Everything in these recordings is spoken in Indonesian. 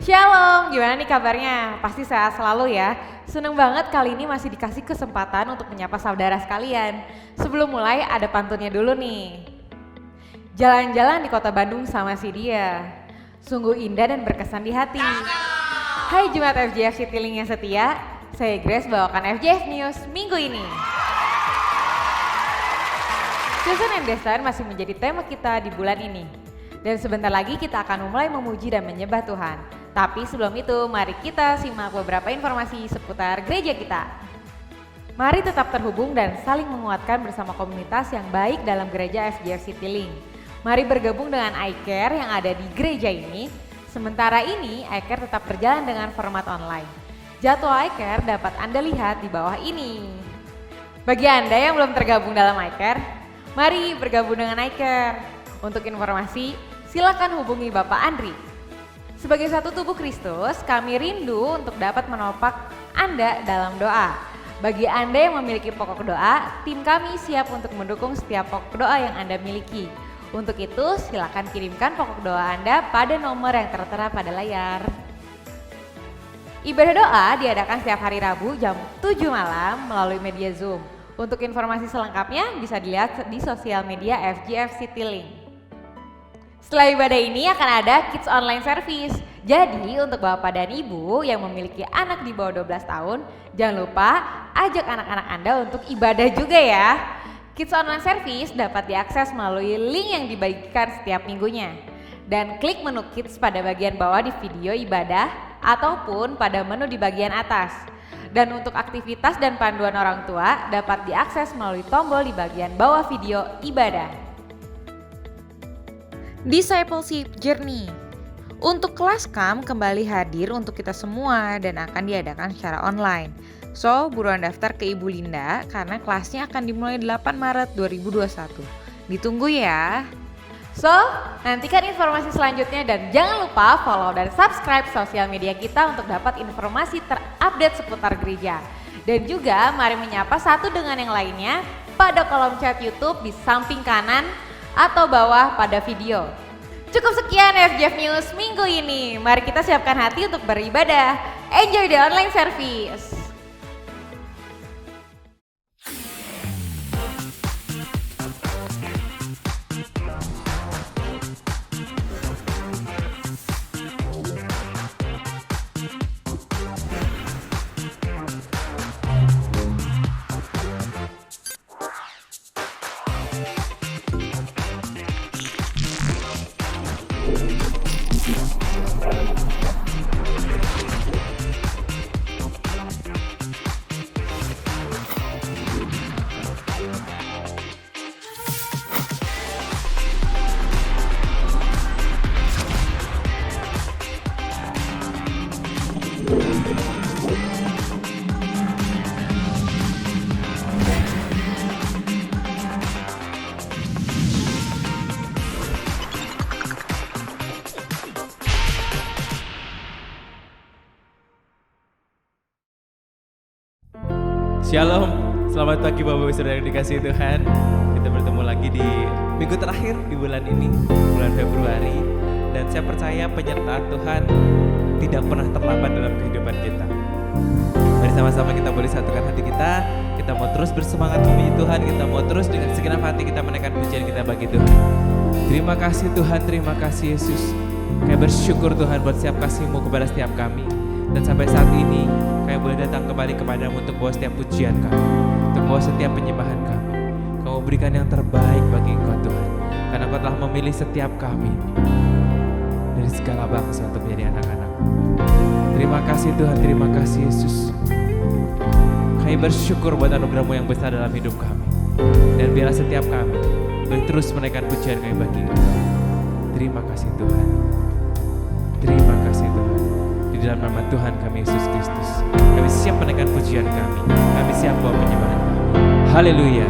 Shalom, gimana nih kabarnya? Pasti sehat selalu ya. Seneng banget kali ini masih dikasih kesempatan untuk menyapa saudara sekalian. Sebelum mulai ada pantunnya dulu nih. Jalan-jalan di kota Bandung sama si dia, sungguh indah dan berkesan di hati. Hai Jemaat FJF Citiling yang setia, saya Grace bawakan FJF News minggu ini. Season and Destiny masih menjadi tema kita di bulan ini. Dan sebentar lagi kita akan mulai memuji dan menyembah Tuhan. Tapi sebelum itu, mari kita simak beberapa informasi seputar gereja kita. Mari tetap terhubung dan saling menguatkan bersama komunitas yang baik dalam gereja FJF Citiling. Mari bergabung dengan iCare yang ada di gereja ini. Sementara ini, iCare tetap berjalan dengan format online. Jadwal iCare dapat Anda lihat di bawah ini. Bagi Anda yang belum tergabung dalam iCare, mari bergabung dengan iCare. Untuk informasi, silakan hubungi Bapak Andri. Sebagai satu tubuh Kristus, kami rindu untuk dapat menopang Anda dalam doa. Bagi Anda yang memiliki pokok doa, tim kami siap untuk mendukung setiap pokok doa yang Anda miliki. Untuk itu, silakan kirimkan pokok doa Anda pada nomor yang tertera pada layar. Ibadah doa diadakan setiap hari Rabu jam 7 malam melalui media Zoom. Untuk informasi selengkapnya bisa dilihat di sosial media FJF Citiling. Setelah ibadah ini akan ada Kids Online Service. Jadi untuk Bapak dan Ibu yang memiliki anak di bawah 12 tahun, jangan lupa ajak anak-anak Anda untuk ibadah juga ya. Kids Online Service dapat diakses melalui link yang dibagikan setiap minggunya. Dan klik menu Kids pada bagian bawah di video ibadah ataupun pada menu di bagian atas. Dan untuk aktivitas dan panduan orang tua dapat diakses melalui tombol di bagian bawah video ibadah. Discipleship Journey. Untuk kelas KAM kembali hadir untuk kita semua dan akan diadakan secara online. So, buruan daftar ke Ibu Linda karena kelasnya akan dimulai 8 Maret 2021. Ditunggu ya. So, nantikan informasi selanjutnya dan jangan lupa follow dan subscribe sosial media kita untuk dapat informasi terupdate seputar gereja. Dan juga mari menyapa satu dengan yang lainnya pada kolom chat YouTube di samping kanan atau bawah pada video. Cukup sekian FJF News minggu ini. Mari kita siapkan hati untuk beribadah. Enjoy the online service. Shalom, selamat pagi Bapak Ibu Saudara yang dikasihi Tuhan. Kita bertemu lagi di minggu terakhir di bulan ini, bulan Februari. Dan saya percaya penyertaan Tuhan tidak pernah terlambat dalam kehidupan kita. Mari sama-sama kita boleh satukan hati kita mau terus bersemangat memuji Tuhan, kita mau terus dengan segenap hati kita menaikkan pujian kita bagi Tuhan. Terima kasih Tuhan, terima kasih Yesus. Kami bersyukur Tuhan buat setiap kasih-Mu kepada setiap kami. Dan sampai saat ini kami boleh datang kembali kepadamu untuk bawa setiap pujian kami, untuk bawa setiap penyembahan kami. Kau berikan yang terbaik bagi Engkau Tuhan, karena Engkau telah memilih setiap kami dari segala bangsa untuk menjadi anak-anak. Terima kasih Tuhan, terima kasih Yesus. Kami bersyukur buat anugerah-Mu yang besar dalam hidup kami. Dan biarlah setiap kami boleh terus menaikkan pujian kami bagi Engkau. Terima kasih Tuhan. Terima kasih Tuhan. Di dalam nama Tuhan kami Yesus Kristus, kami siap menaikkan pujian kami. Kami siap bawa penyembahan kami. Haleluya.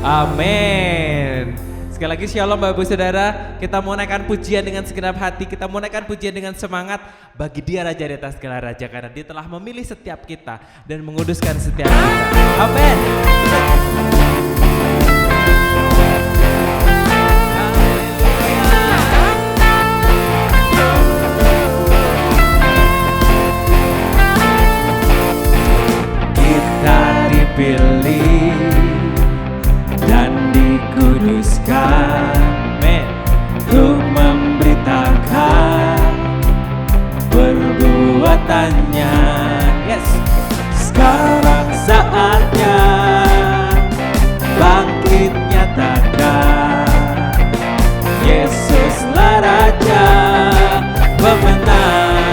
Amin. Sekali lagi shalom Bapak Ibu Saudara. Kita mau naikkan pujian dengan segenap hati. Kita mau naikkan pujian dengan semangat bagi Dia Raja di atas segala raja, karena Dia telah memilih setiap kita dan menguduskan setiap kita. Amin. Kita dipilih dan dikuduskan, untuk memberitakan perbuatannya. Yes. Sekarang saatnya bangkit nyatakan, Yesuslah Raja pemenang.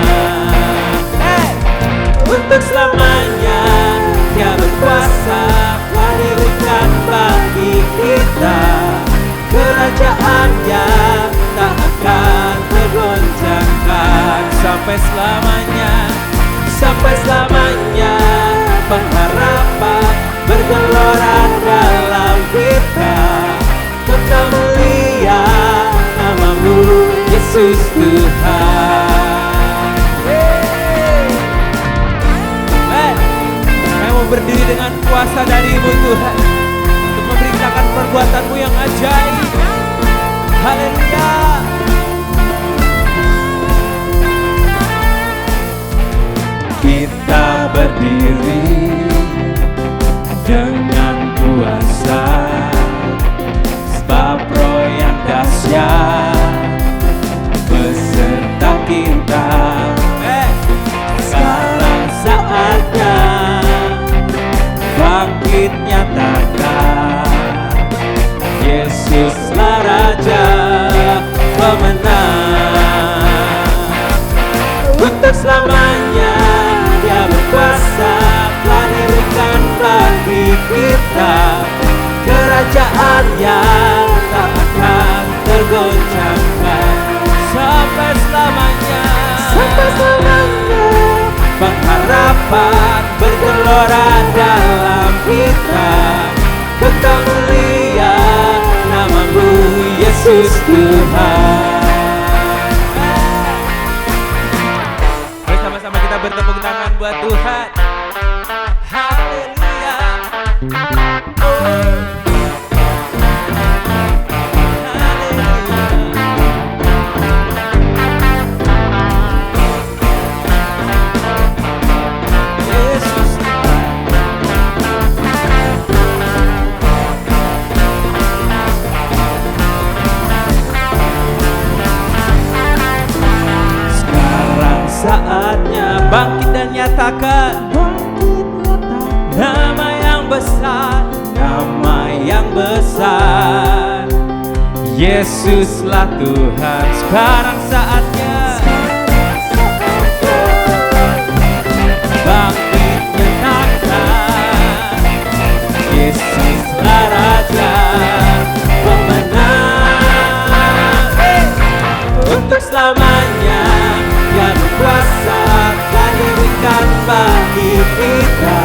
Untuk selamanya Dia berkuasa, telah diberikan bagi kita kerajaan yang tak akan tergoncangkan. Sampai selamanya, sampai selamanya pengharapan bergelora dalam kita. Kekal mulia nama-Mu Yesus Tuhan. Kami mau berdiri dengan kuasa dari-Mu Tuhan, untuk memberitakan perbuatan-Mu yang ajaib. Haleluya. Kita berdiri dengan kuasa, sebab Roh yang dahsyat beserta kita. Sekarang saatnya bangkit nyatakan, Yesuslah Raja pemenang. Untuk selamanya Dia berkuasa, telah diberikan bagi kita kerajaan yang tak akan tergoncangkan. Sampai selamanya, sampai selamanya pengharapan bergelora dalam kita. Kekal mulia nama-Mu Yesus Tuhan. Mari sama-sama kita bertepuk tangan buat Tuhan. Haleluya. Saatnya bangkit dan nyatakan, nama yang besar, nama yang besar, Yesuslah Tuhan. Sekarang saatnya bangkit nyatakan, Yesuslah Raja pemenang. Untuk selamanya Dia berkuasa, telah diberikan bagi kita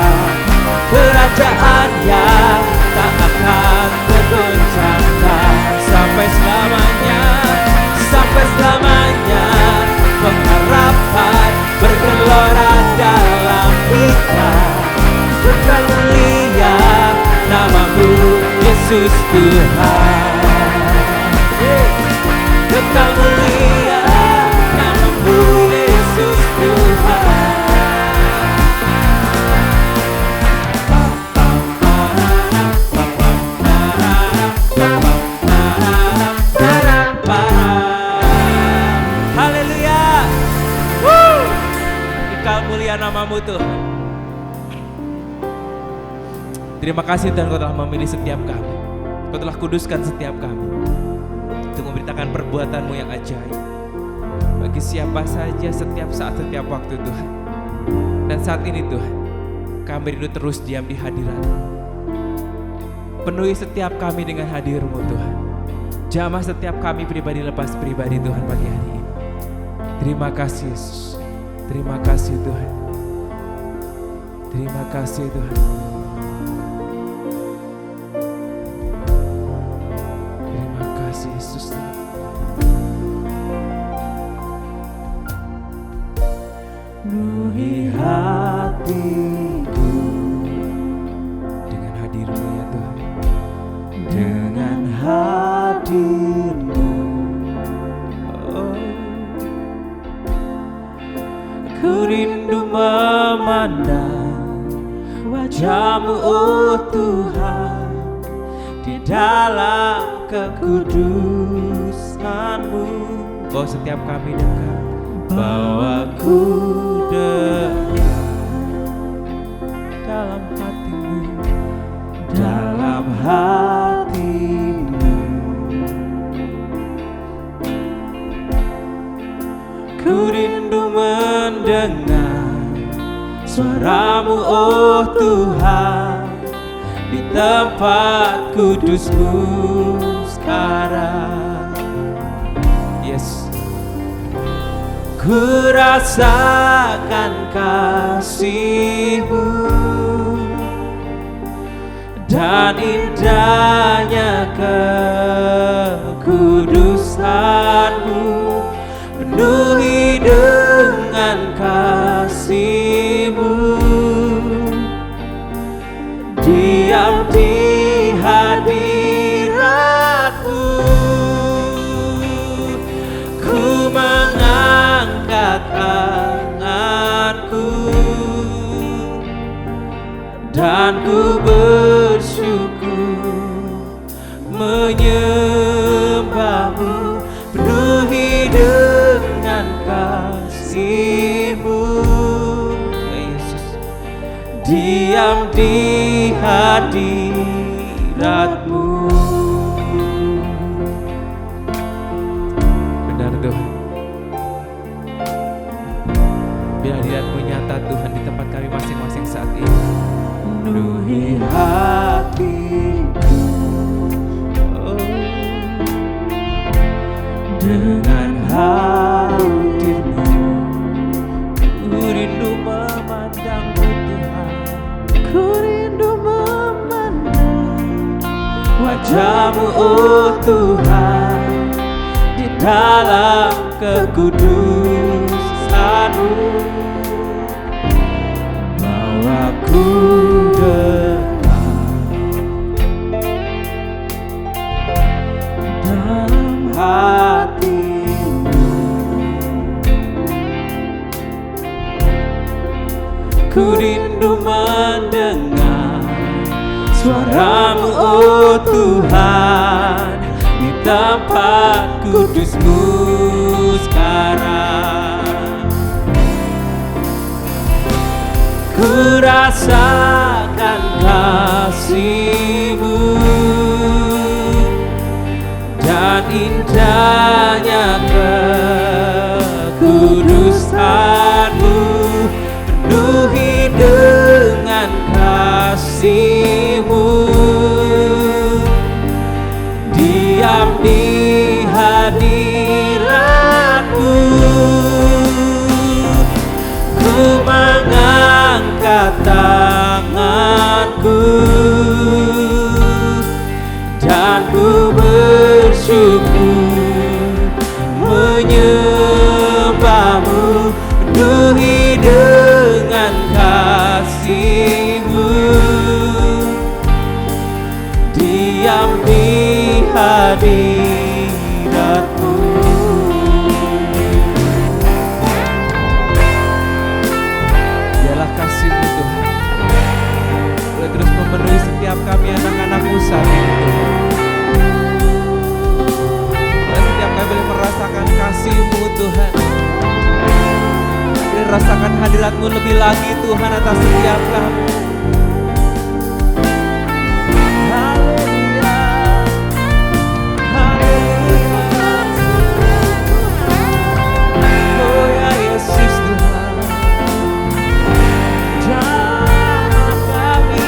kerajaan yang tak akan tergoncangkan. Sampai selamanya, sampai selamanya pengharapan bergelora dalam kita. Kekal mulia nama-Mu Yesus Tuhan. Kekal mulia nama-Mu Yesus Tuhan. Haleluya. kemuliaan nama-Mu Tuhan. Terima kasih Tuhan, Kau telah memilih setiap kami. Kau telah kuduskan setiap kami untuk memberitakan perbuatan-Mu yang ajaib bagi siapa saja, setiap saat, setiap waktu Tuhan. Dan saat ini Tuhan, kami rindu terus diam di hadirat-Mu. Penuhi setiap kami dengan hadir-Mu Tuhan. Jamah setiap kami pribadi lepas pribadi Tuhan pagi hari ini. Terima kasih Yesus. Terima kasih Tuhan. Terima kasih Tuhan. Terima kasih Yesus. Penuhi hatiku dengan hadir-Mu ya Tuhan. Dengan hadir-Mu, oh, ku rindu memandang wajah-Mu oh Tuhan, di dalam kekudusan-Mu. Oh, setiap kami dekat, bawaku dekat dalam hati-Mu, dalam hati-Mu. Ku rindu mendengar suara-Mu oh Tuhan, di tempat kudus-Mu sekarang. Yes. Ku rasakan kasih-Mu dan indahnya kekudusan-Mu. Penuhi dengan kasih-Mu, diam di hadirat-Mu. Ku mengangkat tanganku dan ku bersyukur menyembah-Mu. Penuhi dengan kasih-Mu ya Yesus, diam di hadirat-Mu. Benar Tuhan, biar hadirat-Mu nyata Tuhan di tempat kami masing-masing saat ini. Penuhi hatiku, oh, dengan hadir-Mu. Ku rindu memandang-Mu Tuhan, ku rindu memandang wajah-Mu oh Tuhan, di dalam kekudusan-Mu. Bawaku dekat dalam hati-Mu. Ku rindu mendengar suara-Mu oh Tuhan, di tempat kudus-Mu sekarang. Ku rasakan kasih-Mu dan indahnya kekudusan-Mu. Penuhi dengan kasih-Mu, diam di hadirat-Mu. Ku mengangkat tanganku dan ku bersyukur menyembah-Mu. Penuhi dengan kasih-Mu, diam di hadirat-Mu. Biarlah kasih-Mu Tuhan boleh terus memenuhi setiap kami anak-anak-Mu saat ini Tuhan. Boleh setiap kami boleh merasakan kasih-Mu Tuhan. merasakan hadirat-Mu lebih lagi Tuhan atas setiap kami. Haleluya, haleluya. Oh ya Yesus Tuhan, jangan kami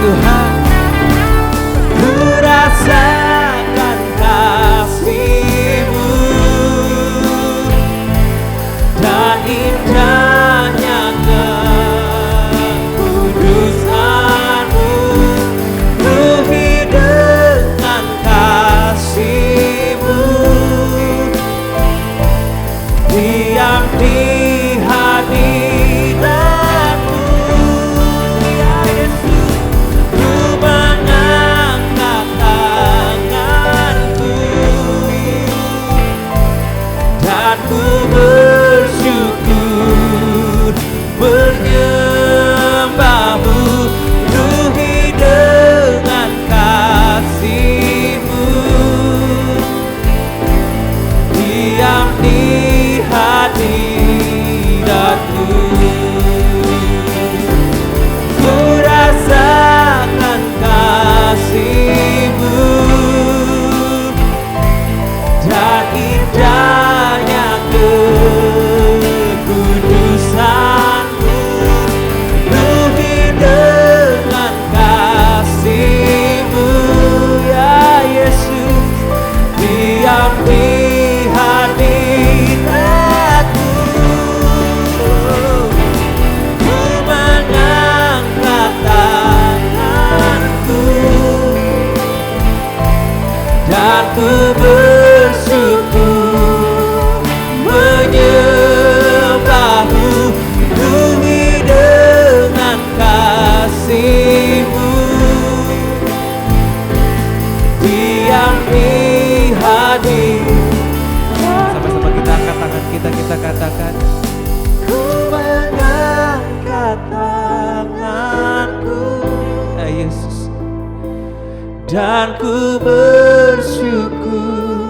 Tuhan, ku rasakan kasih-Mu dan indahnya kekudusan-Mu, ruhi dengan kasih-Mu, diam di hadirat-Mu, ya Yesus. Ku bersyukur menyembah-Mu, ruhi dengan kasih-Mu, diam di hadirat-Mu. Ku rasakan kasih-Mu dan indahnya kekudusan-Mu, ruhi dengan kasih-Mu, ya Yesus, diam di hadirat-Mu. Ku mengangkat tanganku dan ku bersyukur menyembah-Mu, ruhi dengan kasih-Mu, diam di hadirat. Sama-sama kita angkat tangan kita katakan, ku mengangkat tanganku, ya Yesus, dan ku bersyukur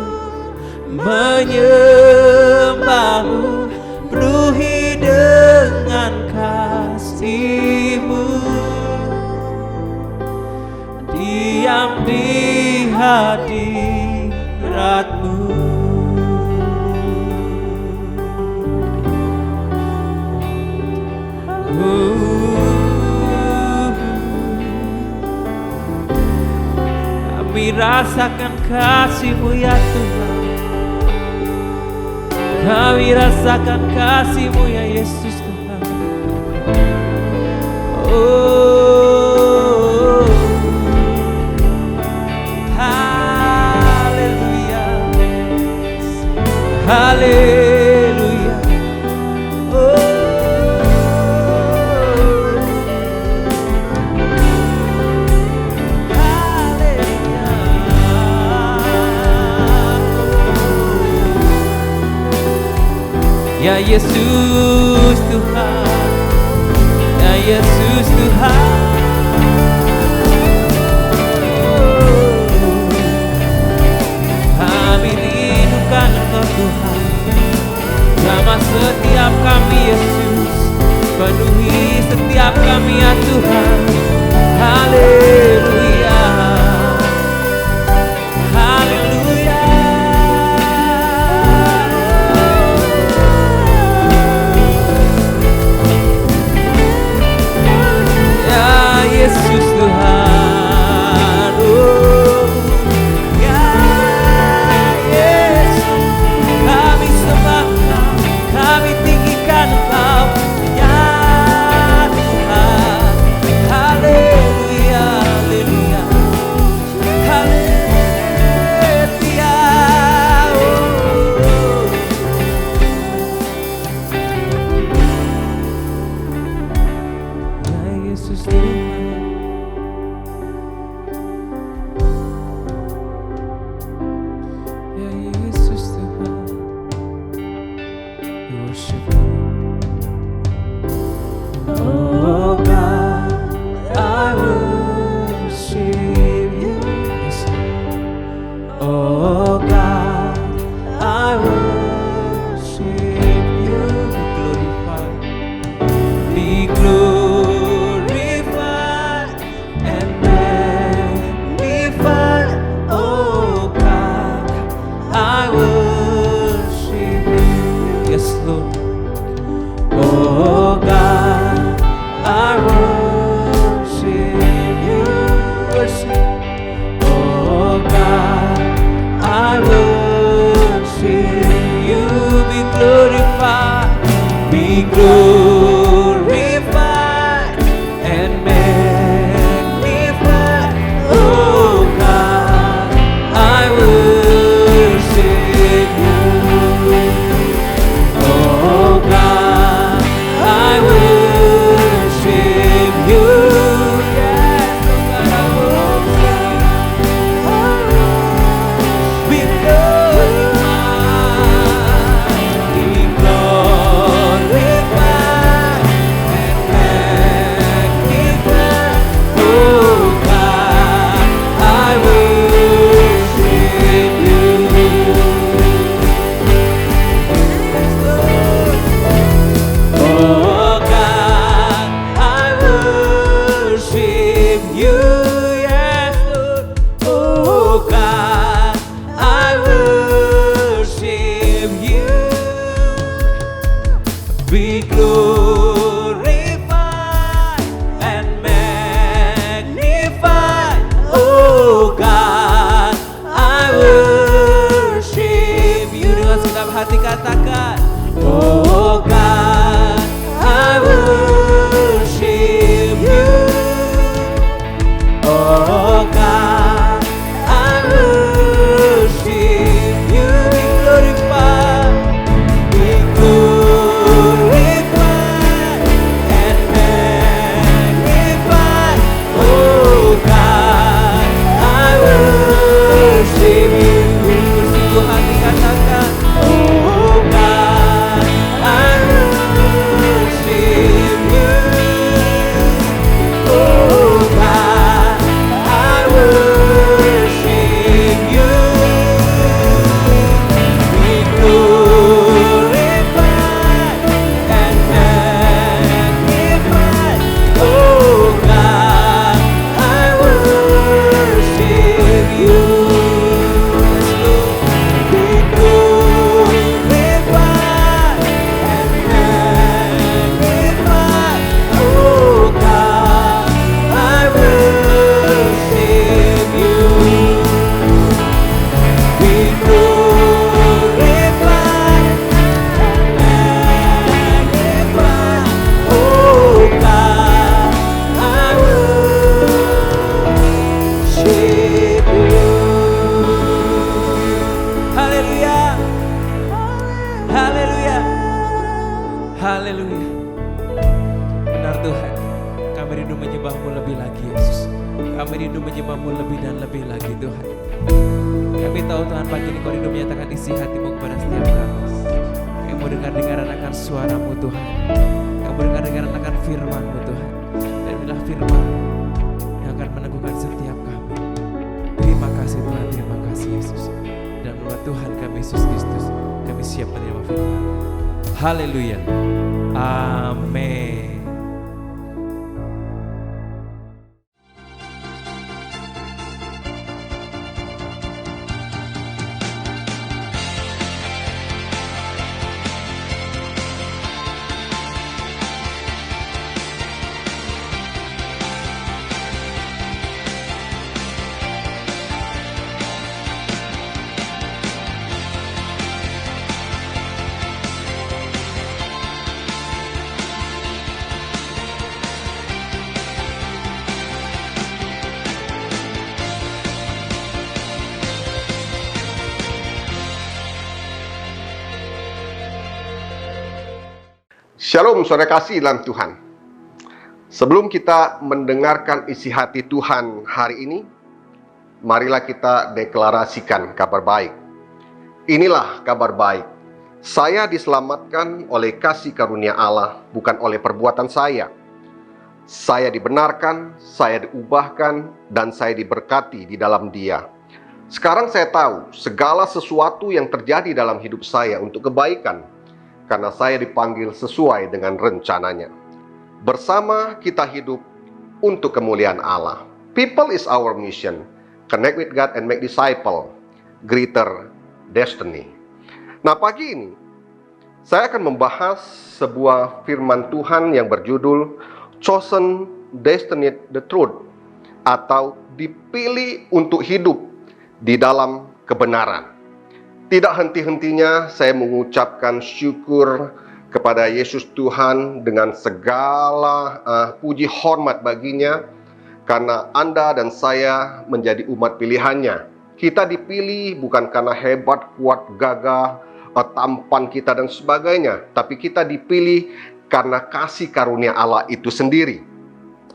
menyembah-Mu, ruhi dengan kasih-Mu, diam di hadirat-Mu. Kami rasakan kasih-Mu ya Tuhan, kami rasakan kasih-Mu ya Yesus Tuhan. Oh, haleluya, haleluya. Oh, ya Yesus Tuhan, ya Yesus Tuhan. Kami rindukan Engkau Tuhan, jamah setiap kami Yesus, penuhi setiap kami ya Tuhan. Haleluya, haleluya. Tuhan. Kami tahu Tuhan pagi ini Kau rindu menyatakan isi hati-Mu kepada setiap kami. Kami mau dengar-dengaran akan suara-Mu Tuhan. Kami mau dengar-dengaran akan firman-Mu Tuhan. Dan inilah firman yang akan meneguhkan setiap kami. Terima kasih Tuhan, terima kasih Yesus. Dan nama Tuhan kami Yesus Kristus, kami siap menerima firman. Haleluya. Amin. Shalom saudara kasih dalam Tuhan. Sebelum kita mendengarkan isi hati Tuhan hari ini, marilah kita deklarasikan kabar baik. Inilah kabar baik. Saya diselamatkan oleh kasih karunia Allah, bukan oleh perbuatan saya. Saya dibenarkan, saya diubahkan, dan saya diberkati di dalam Dia. Sekarang saya tahu segala sesuatu yang terjadi dalam hidup saya untuk kebaikan, karena saya dipanggil sesuai dengan rencananya. Bersama kita hidup untuk kemuliaan Allah. People is our mission. Connect with God and make disciple. Greater destiny. Nah, pagi ini saya akan membahas sebuah firman Tuhan yang berjudul Chosen Destiny the Truth, atau dipilih untuk hidup di dalam kebenaran. Tidak henti-hentinya saya mengucapkan syukur kepada Yesus Tuhan dengan segala puji hormat baginya, karena Anda dan saya menjadi umat pilihannya. Kita dipilih bukan karena hebat, kuat, gagah, tampan kita dan sebagainya, tapi kita dipilih karena kasih karunia Allah itu sendiri.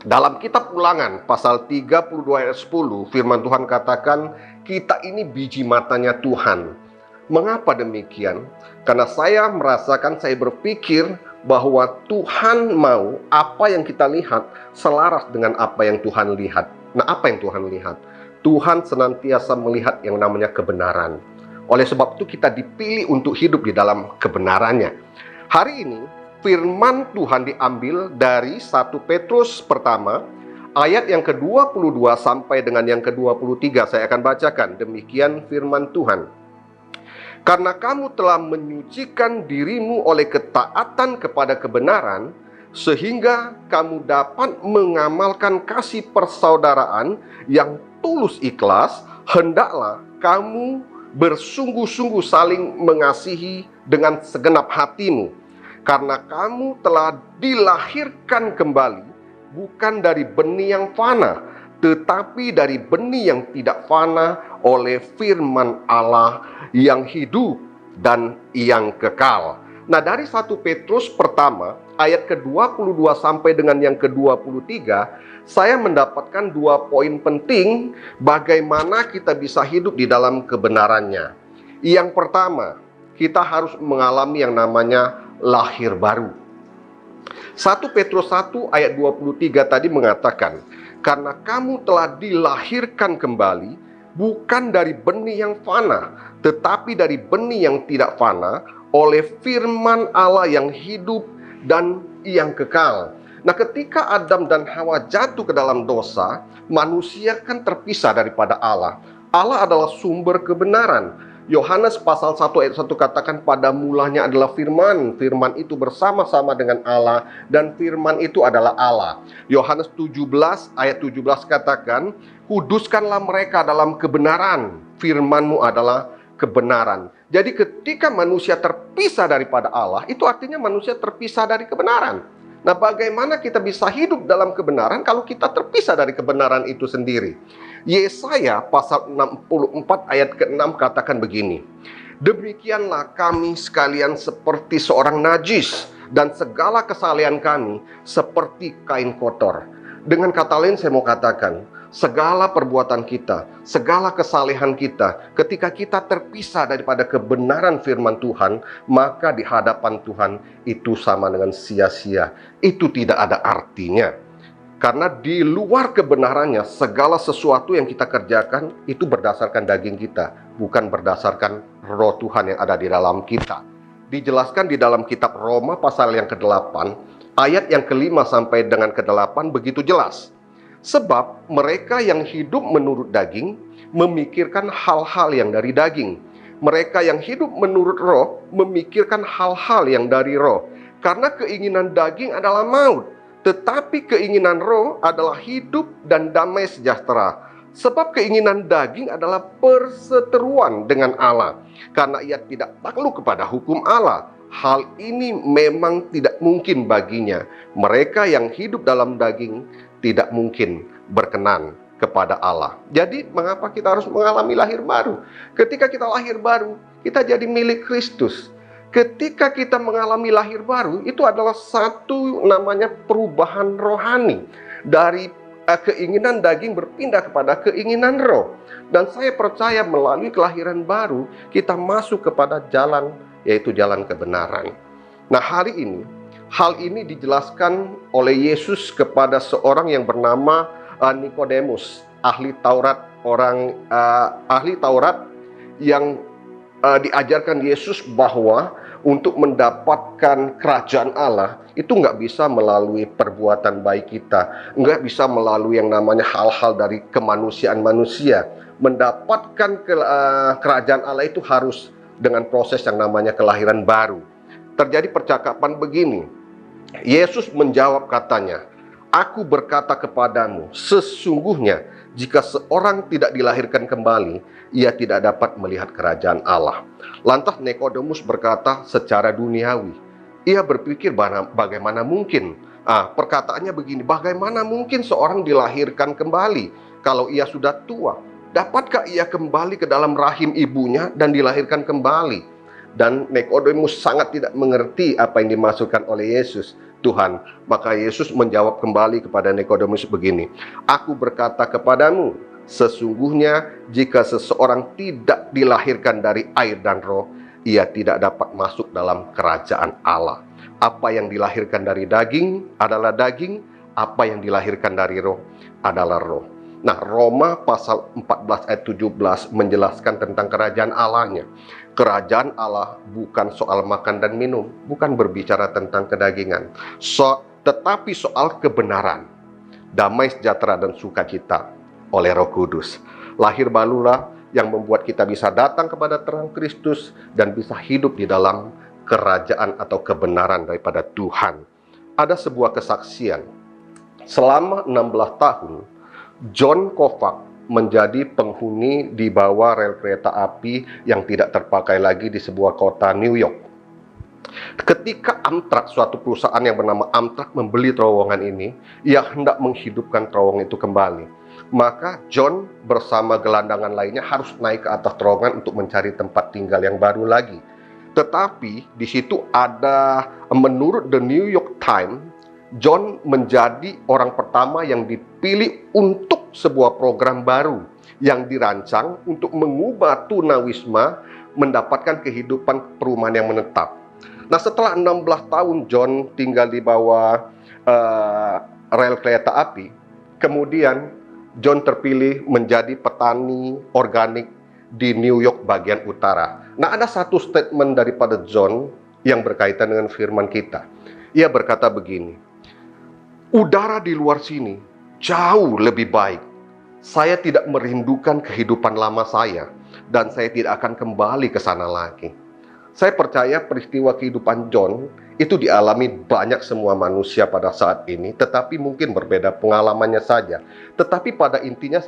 Dalam kitab Ulangan pasal 32 ayat 10, firman Tuhan katakan, kita ini biji matanya Tuhan. Mengapa demikian? Karena saya merasakan, saya berpikir bahwa Tuhan mau apa yang kita lihat selaras dengan apa yang Tuhan lihat. Nah, apa yang Tuhan lihat? Tuhan senantiasa melihat yang namanya kebenaran. Oleh sebab itu kita dipilih untuk hidup di dalam kebenarannya. Hari ini firman Tuhan diambil dari 1 Petrus pertama ayat yang ke-22 sampai dengan yang ke-23. Saya akan bacakan. Demikian firman Tuhan. Karena kamu telah menyucikan dirimu oleh ketaatan kepada kebenaran, sehingga kamu dapat mengamalkan kasih persaudaraan yang tulus ikhlas, hendaklah kamu bersungguh-sungguh saling mengasihi dengan segenap hatimu. Karena kamu telah dilahirkan kembali, bukan dari benih yang fana, tetapi dari benih yang tidak fana oleh firman Allah yang hidup dan yang kekal. Nah, dari 1 Petrus pertama ayat ke-22 sampai dengan yang ke-23, saya mendapatkan 2 poin penting bagaimana kita bisa hidup di dalam kebenarannya. Yang pertama, kita harus mengalami yang namanya lahir baru. 1 Petrus 1 ayat 23 tadi mengatakan, karena kamu telah dilahirkan kembali, bukan dari benih yang fana, tetapi dari benih yang tidak fana, oleh firman Allah yang hidup dan yang kekal. Nah, ketika Adam dan Hawa jatuh ke dalam dosa, manusia kan terpisah daripada Allah. Allah adalah sumber kebenaran. Yohanes pasal 1 ayat 1 katakan, pada mulanya adalah firman. Firman itu bersama-sama dengan Allah, dan firman itu adalah Allah. Yohanes 17 ayat 17 katakan, kuduskanlah mereka dalam kebenaran. Firman-Mu adalah kebenaran. Jadi ketika manusia terpisah daripada Allah, itu artinya manusia terpisah dari kebenaran. Nah, bagaimana kita bisa hidup dalam kebenaran kalau kita terpisah dari kebenaran itu sendiri? Yesaya pasal 64 ayat ke-6 katakan begini, demikianlah kami sekalian seperti seorang najis, dan segala kesalehan kami seperti kain kotor. Dengan kata lain saya mau katakan, segala perbuatan kita, segala kesalehan kita, ketika kita terpisah daripada kebenaran firman Tuhan, maka di hadapan Tuhan itu sama dengan sia-sia. Itu tidak ada artinya. Karena di luar kebenarannya, segala sesuatu yang kita kerjakan itu berdasarkan daging kita, bukan berdasarkan roh Tuhan yang ada di dalam kita. Dijelaskan di dalam kitab Roma pasal yang ke-8, ayat yang ke-5 sampai dengan ke-8 begitu jelas. Sebab mereka yang hidup menurut daging memikirkan hal-hal yang dari daging. Mereka yang hidup menurut roh memikirkan hal-hal yang dari roh. Karena keinginan daging adalah maut, tetapi keinginan roh adalah hidup dan damai sejahtera. Sebab keinginan daging adalah perseteruan dengan Allah, karena ia tidak takluk kepada hukum Allah. Hal ini memang tidak mungkin baginya. Mereka yang hidup dalam daging tidak mungkin berkenan kepada Allah. Jadi mengapa kita harus mengalami lahir baru? Ketika kita lahir baru, kita jadi milik Kristus. Ketika kita mengalami lahir baru, itu adalah satu namanya perubahan rohani. Dari keinginan daging berpindah kepada keinginan roh. Dan saya percaya melalui kelahiran baru, kita masuk kepada jalan, yaitu jalan kebenaran. Nah, hari ini, hal ini dijelaskan oleh Yesus kepada seorang yang bernama Nikodemus, ahli Taurat, ahli Taurat yang diajarkan Yesus bahwa untuk mendapatkan kerajaan Allah itu nggak bisa melalui perbuatan baik kita, nggak bisa melalui yang namanya hal-hal dari kemanusiaan manusia. Mendapatkan kerajaan Allah itu harus dengan proses yang namanya kelahiran baru. Terjadi percakapan begini, Yesus menjawab katanya, "Aku berkata kepadamu, sesungguhnya jika seorang tidak dilahirkan kembali, ia tidak dapat melihat kerajaan Allah." Lantas Nikodemus berkata secara duniawi, ia berpikir bagaimana mungkin? Perkataannya begini, bagaimana mungkin seorang dilahirkan kembali kalau ia sudah tua? Dapatkah ia kembali ke dalam rahim ibunya dan dilahirkan kembali? Dan Nikodemus sangat tidak mengerti apa yang dimaksudkan oleh Yesus, Tuhan. Maka Yesus menjawab kembali kepada Nikodemus begini, "Aku berkata kepadamu, sesungguhnya jika seseorang tidak dilahirkan dari air dan roh, ia tidak dapat masuk dalam kerajaan Allah. Apa yang dilahirkan dari daging adalah daging, apa yang dilahirkan dari roh adalah roh." Nah, Roma pasal 14 ayat 17 menjelaskan tentang kerajaan Allahnya. Kerajaan Allah bukan soal makan dan minum, bukan berbicara tentang kedagingan, tetapi soal kebenaran, damai sejahtera dan sukacita oleh Roh Kudus. Lahir barulah yang membuat kita bisa datang kepada terang Kristus dan bisa hidup di dalam kerajaan atau kebenaran daripada Tuhan. Ada sebuah kesaksian. Selama 16 tahun, John Kovacs menjadi penghuni di bawah rel kereta api yang tidak terpakai lagi di sebuah kota New York. Ketika Amtrak, suatu perusahaan yang bernama Amtrak, membeli terowongan ini, ia hendak menghidupkan terowongan itu kembali. Maka John bersama gelandangan lainnya harus naik ke atas terowongan untuk mencari tempat tinggal yang baru lagi. Tetapi di situ ada, menurut The New York Times, John menjadi orang pertama yang dipilih untuk sebuah program baru yang dirancang untuk mengubah tunawisma mendapatkan kehidupan perumahan yang menetap. Nah, setelah 16 tahun John tinggal di bawah rel kereta api, kemudian John terpilih menjadi petani organik di New York bagian utara. Nah, ada satu statement daripada John yang berkaitan dengan firman kita. Ia berkata begini, "Udara di luar sini jauh lebih baik. Saya tidak merindukan kehidupan lama saya, dan saya tidak akan kembali ke sana lagi." Saya percaya peristiwa kehidupan John itu dialami banyak semua manusia pada saat ini, tetapi mungkin berbeda pengalamannya saja. Tetapi pada intinya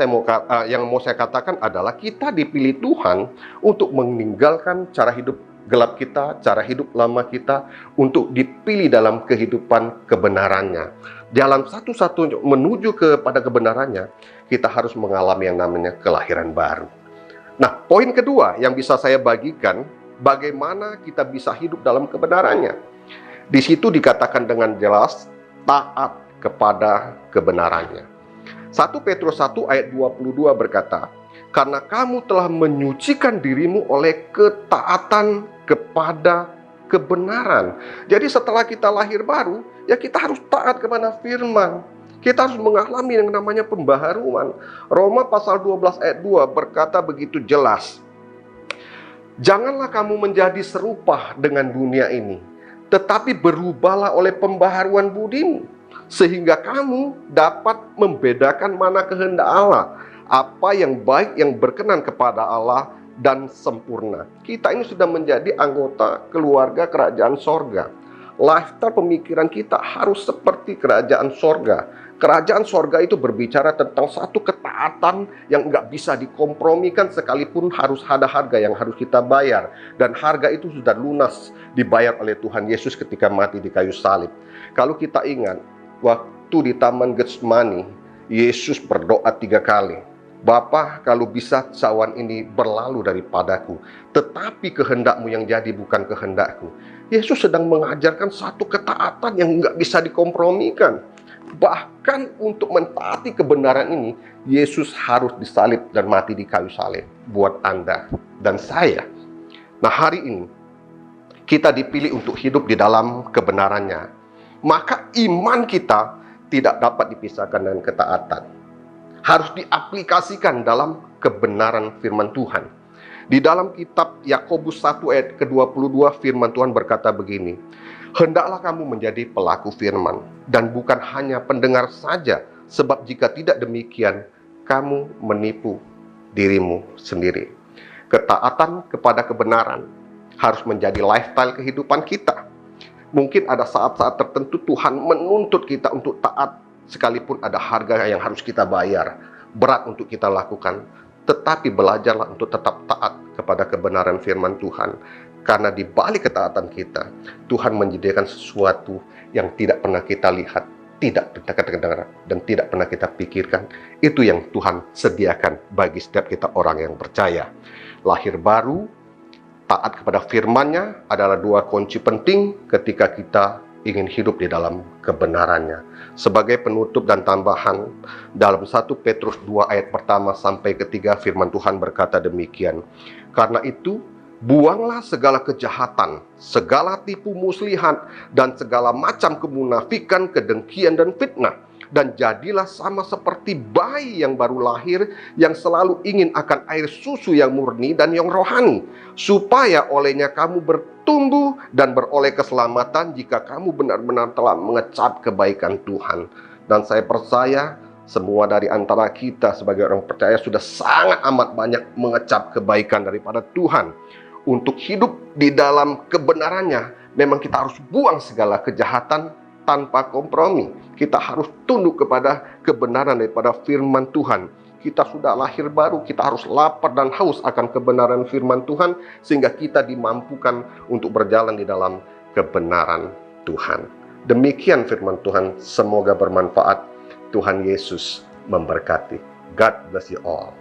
yang mau saya katakan adalah kita dipilih Tuhan untuk meninggalkan cara hidup gelap kita, cara hidup lama kita, untuk dipilih dalam kehidupan kebenarannya. Jalan satu-satunya menuju kepada kebenarannya, kita harus mengalami yang namanya kelahiran baru. Nah, poin kedua yang bisa saya bagikan, bagaimana kita bisa hidup dalam kebenarannya. Di situ dikatakan dengan jelas, taat kepada kebenarannya. 1 Petrus 1 ayat 22 berkata, karena kamu telah menyucikan dirimu oleh ketaatan kepada kebenaran. Jadi setelah kita lahir baru, ya kita harus taat kepada firman. Kita harus mengalami yang namanya pembaharuan. Roma pasal 12 ayat 2 berkata begitu jelas, janganlah kamu menjadi serupa dengan dunia ini, tetapi berubahlah oleh pembaharuan budimu, sehingga kamu dapat membedakan mana kehendak Allah, apa yang baik, yang berkenan kepada Allah, dan sempurna. Kita ini sudah menjadi anggota keluarga kerajaan sorga. Lifestyle pemikiran kita harus seperti kerajaan sorga. Kerajaan sorga itu berbicara tentang satu ketaatan yang nggak bisa dikompromikan, sekalipun harus ada harga yang harus kita bayar. Dan harga itu sudah lunas dibayar oleh Tuhan Yesus ketika mati di kayu salib. Kalau kita ingat, waktu di Taman Getsemani, Yesus berdoa 3 kali. Bapa, kalau bisa cawan ini berlalu daripadaku, tetapi kehendakmu yang jadi, bukan kehendakku. Yesus sedang mengajarkan satu ketaatan yang nggak bisa dikompromikan. Bahkan untuk mentaati kebenaran ini, Yesus harus disalib dan mati di kayu salib buat Anda dan saya. Nah, hari ini kita dipilih untuk hidup di dalam kebenarannya. Maka iman kita tidak dapat dipisahkan dengan ketaatan. Harus diaplikasikan dalam kebenaran firman Tuhan. Di dalam kitab Yakobus 1 ayat ke-22 firman Tuhan berkata begini, hendaklah kamu menjadi pelaku firman dan bukan hanya pendengar saja, sebab jika tidak demikian kamu menipu dirimu sendiri. Ketaatan kepada kebenaran harus menjadi lifestyle kehidupan kita. Mungkin ada saat-saat tertentu Tuhan menuntut kita untuk taat, sekalipun ada harga yang harus kita bayar, berat untuk kita lakukan. Tetapi belajarlah untuk tetap taat kepada kebenaran firman Tuhan. Karena di balik ketaatan kita, Tuhan menyediakan sesuatu yang tidak pernah kita lihat, tidak pernah kita dengar, dan tidak pernah kita pikirkan. Itu yang Tuhan sediakan bagi setiap kita orang yang percaya. Lahir baru, taat kepada firman-Nya adalah 2 kunci penting ketika kita ingin hidup di dalam kebenarannya. Sebagai penutup dan tambahan, dalam 1 Petrus 2 ayat pertama sampai ketiga firman Tuhan berkata demikian. Karena itu, buanglah segala kejahatan, segala tipu muslihat, dan segala macam kemunafikan, kedengkian, dan fitnah. Dan jadilah sama seperti bayi yang baru lahir, yang selalu ingin akan air susu yang murni dan yang rohani, supaya olehnya kamu bertumbuh dan beroleh keselamatan jika kamu benar-benar telah mengecap kebaikan Tuhan. Dan saya percaya semua dari antara kita sebagai orang percaya sudah sangat amat banyak mengecap kebaikan daripada Tuhan. Untuk hidup di dalam kebenarannya, memang kita harus buang segala kejahatan tanpa kompromi. Kita harus tunduk kepada kebenaran daripada firman Tuhan. Kita sudah lahir baru, kita harus lapar dan haus akan kebenaran firman Tuhan, sehingga kita dimampukan untuk berjalan di dalam kebenaran Tuhan. Demikian firman Tuhan, semoga bermanfaat. Tuhan Yesus memberkati. God bless you all.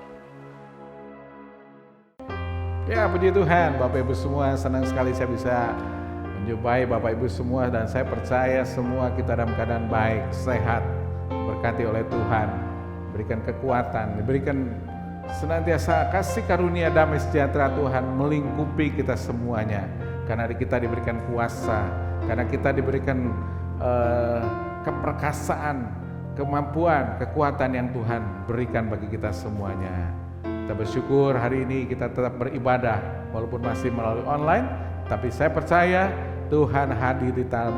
Ya, puji Tuhan, Bapak Ibu semua, senang sekali saya bisa menjumpai Bapak Ibu semua, dan saya percaya semua kita dalam keadaan baik, sehat, berkati oleh Tuhan, berikan kekuatan, diberikan senantiasa kasih karunia damai sejahtera Tuhan melingkupi kita semuanya, karena kita diberikan kuasa, karena kita diberikan keperkasaan, kemampuan, kekuatan yang Tuhan berikan bagi kita semuanya. Kita bersyukur hari ini kita tetap beribadah walaupun masih melalui online, tapi saya percaya Tuhan hadir di dalam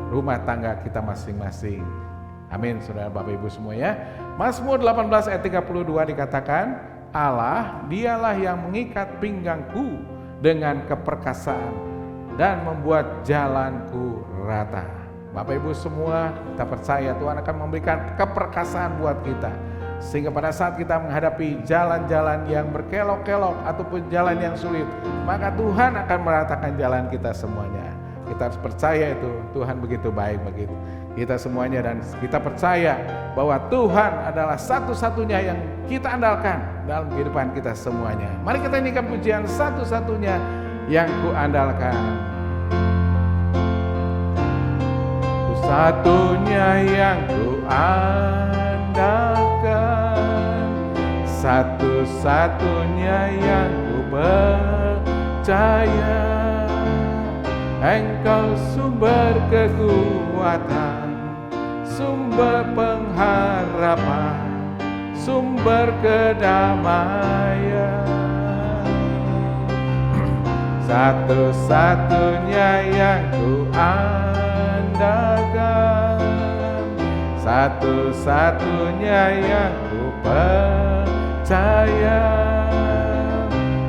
rumah tangga kita masing-masing. Amin, saudara Bapak Ibu semua ya. Mazmur 18 ayat 32 dikatakan, Allah dialah yang mengikat pinggangku dengan keperkasaan dan membuat jalanku rata. Bapak Ibu semua, kita percaya Tuhan akan memberikan keperkasaan buat kita, sehingga pada saat kita menghadapi jalan-jalan yang berkelok-kelok ataupun jalan yang sulit, maka Tuhan akan meratakan jalan kita semuanya. Kita harus percaya itu, Tuhan begitu baik bagi kita semuanya, dan kita percaya bahwa Tuhan adalah satu-satunya yang kita andalkan dalam kehidupan kita semuanya. Mari kita nyanyikan pujian satu-satunya yang ku andalkan. Satunya yang ku andalkan, andalkan, satu-satunya yang ku percaya. Engkau sumber kekuatan, sumber pengharapan, sumber kedamaian. Satu-satunya yang ku andalkan, satu-satunya yang ku percaya.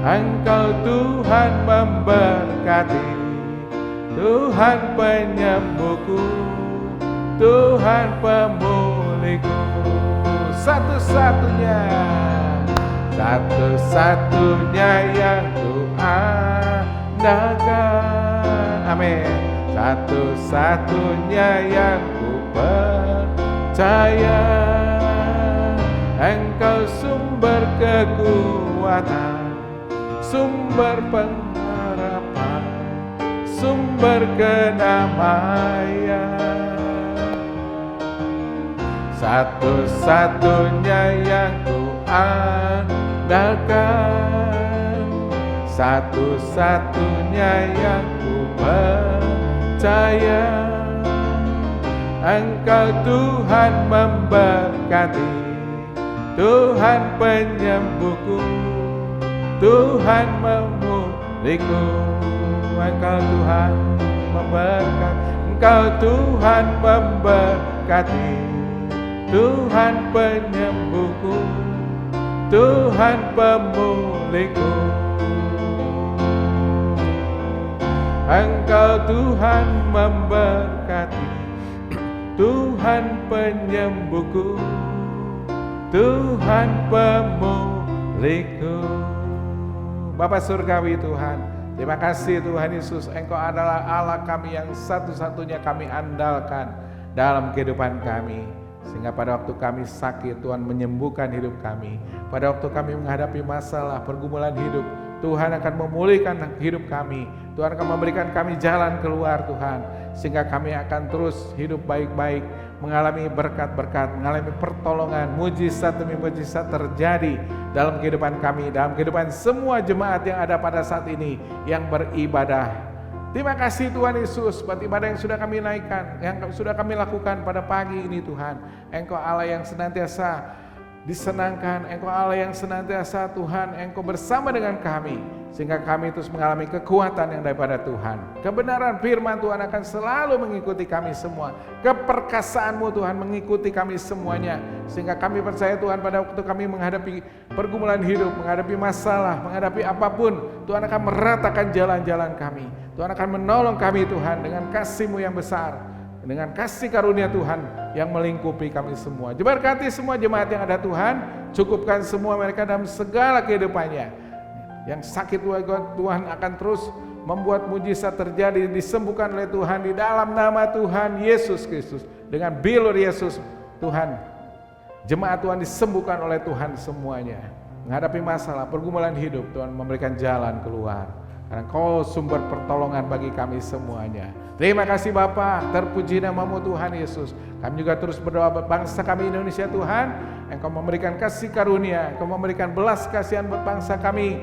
Engkau Tuhan memberkati, Tuhan penyembuhku, Tuhan pemulihku. Satu-satunya, satu-satunya yang ku andalkan. Amin. Satu-satunya yang ku percaya. Engkau sumber kekuatan, sumber pengharapan, sumber kedamaian. Satu-satunya yang ku andalkan, satu-satunya yang ku percaya. Engkau Tuhan memberkati, Tuhan penyembuhku, Tuhan memulihku. Engkau Tuhan memberkati, Engkau Tuhan memberkati, Tuhan penyembuhku, Tuhan pemulihku. Engkau Tuhan memberkati, Tuhan penyembuhku, Tuhan pemulihku. Bapa surgawi Tuhan, terima kasih Tuhan Yesus, Engkau adalah Allah kami yang satu-satunya kami andalkan dalam kehidupan kami. Sehingga pada waktu kami sakit, Tuhan menyembuhkan hidup kami. Pada waktu kami menghadapi masalah, pergumulan hidup, Tuhan akan memulihkan hidup kami. Tuhan akan memberikan kami jalan keluar Tuhan. Sehingga kami akan terus hidup baik-baik, mengalami berkat-berkat, mengalami pertolongan, mujizat demi mujizat terjadi dalam kehidupan kami, dalam kehidupan semua jemaat yang ada pada saat ini yang beribadah. Terima kasih Tuhan Yesus buat ibadah yang sudah kami naikkan, yang sudah kami lakukan pada pagi ini Tuhan. Engkau Allah yang senantiasa disenangkan, Engkau Allah yang senantiasa Tuhan, Engkau bersama dengan kami, sehingga kami terus mengalami kekuatan yang daripada Tuhan. Kebenaran firman Tuhan akan selalu mengikuti kami semua. Keperkasaan-Mu Tuhan mengikuti kami semuanya, sehingga kami percaya Tuhan pada waktu kami menghadapi pergumulan hidup, menghadapi masalah, menghadapi apapun, Tuhan akan meratakan jalan-jalan kami. Tuhan akan menolong kami Tuhan dengan kasih-Mu yang besar, dengan kasih karunia Tuhan yang melingkupi kami semua. Berkati semua jemaat yang ada Tuhan, cukupkan semua mereka dalam segala kehidupannya. Yang sakit Tuhan akan terus membuat mujizat terjadi, disembuhkan oleh Tuhan di dalam nama Tuhan Yesus Kristus. Dengan bilur Yesus Tuhan, jemaat Tuhan disembuhkan oleh Tuhan semuanya. Menghadapi masalah, pergumulan hidup, Tuhan memberikan jalan keluar. Karena Kau sumber pertolongan bagi kami semuanya. Terima kasih Bapa, terpuji nama-Mu Tuhan Yesus. Kami juga terus berdoa buat bangsa kami Indonesia Tuhan. Engkau memberikan kasih karunia, Engkau memberikan belas kasihan buat bangsa kami.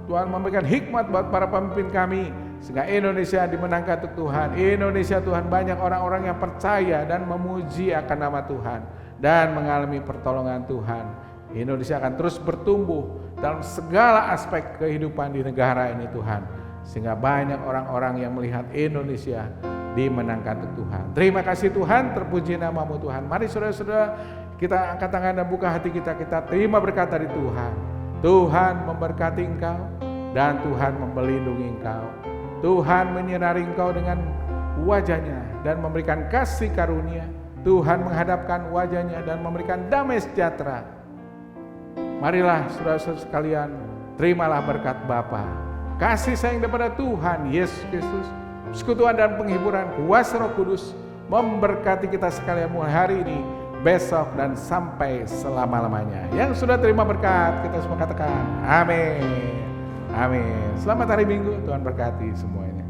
Tuhan memberikan hikmat buat para pemimpin kami, sehingga Indonesia dimenangkan untuk Tuhan. Indonesia Tuhan, banyak orang-orang yang percaya dan memuji akan nama Tuhan dan mengalami pertolongan Tuhan. Indonesia akan terus bertumbuh dalam segala aspek kehidupan di negara ini Tuhan, sehingga banyak orang-orang yang melihat Indonesia dimenangkan untuk Tuhan. Terima kasih Tuhan, terpuji nama-Mu Tuhan. Mari saudara-saudara kita angkat tangan dan buka hati kita terima berkat dari Tuhan. Tuhan memberkati engkau dan Tuhan melindungi engkau. Tuhan menyinari engkau dengan wajahnya dan memberikan kasih karunia. Tuhan menghadapkan wajahnya dan memberikan damai sejahtera. Marilah saudara-saudara sekalian, terimalah berkat Bapa, kasih sayang daripada Tuhan Yesus Kristus, persekutuan dan penghiburan kuasa Roh Kudus memberkati kita sekalian mulai hari ini, besok dan sampai selama-lamanya. Yang sudah terima berkat, kita semua katakan amin. Amin. Selamat hari Minggu, Tuhan berkati semuanya.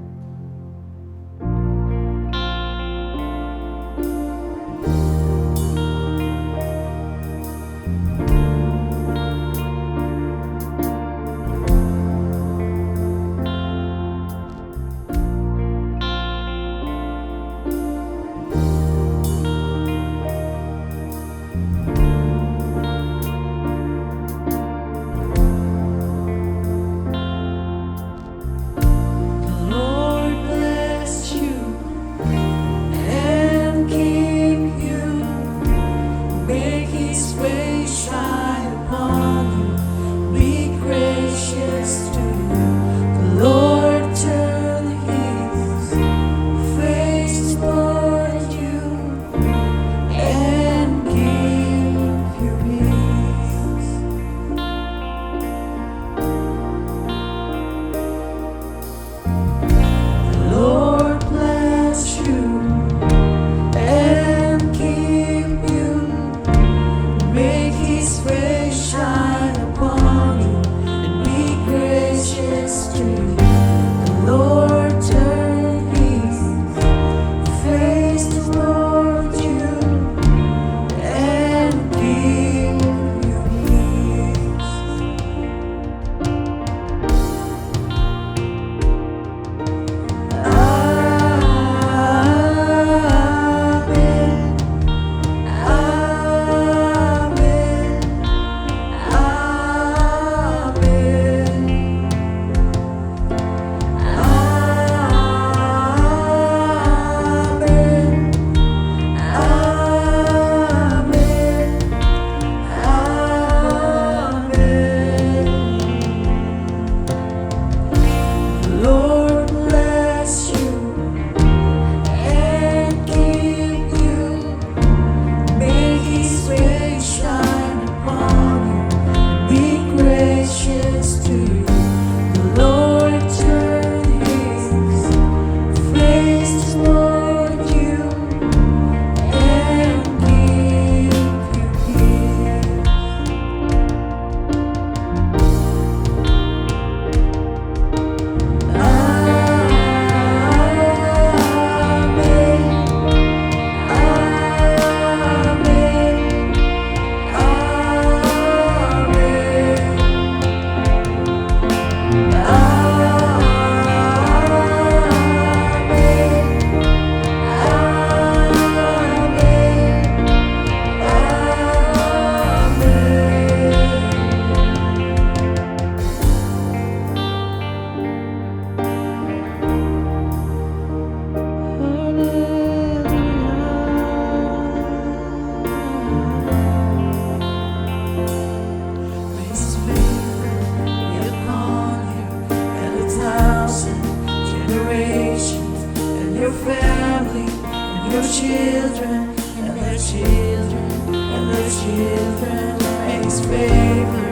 family and your children and their children and their children. May His favor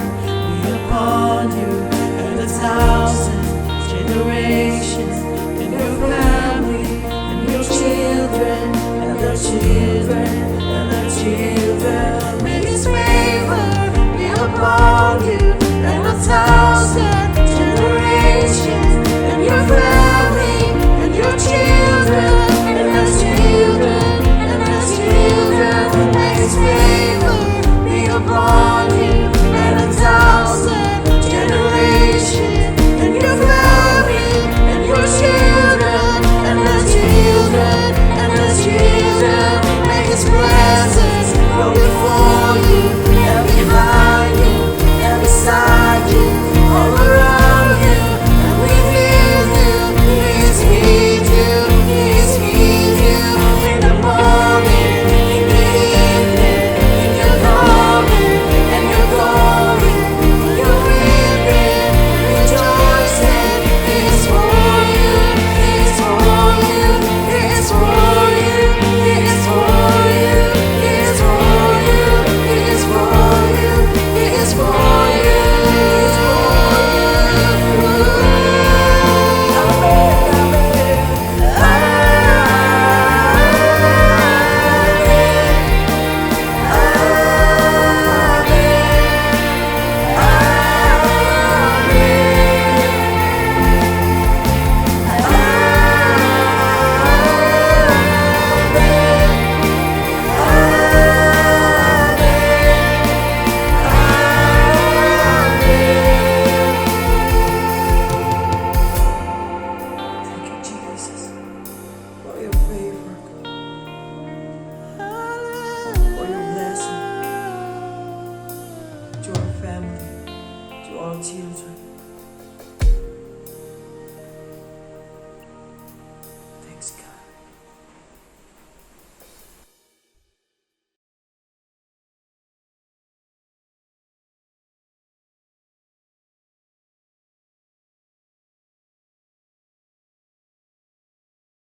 be upon you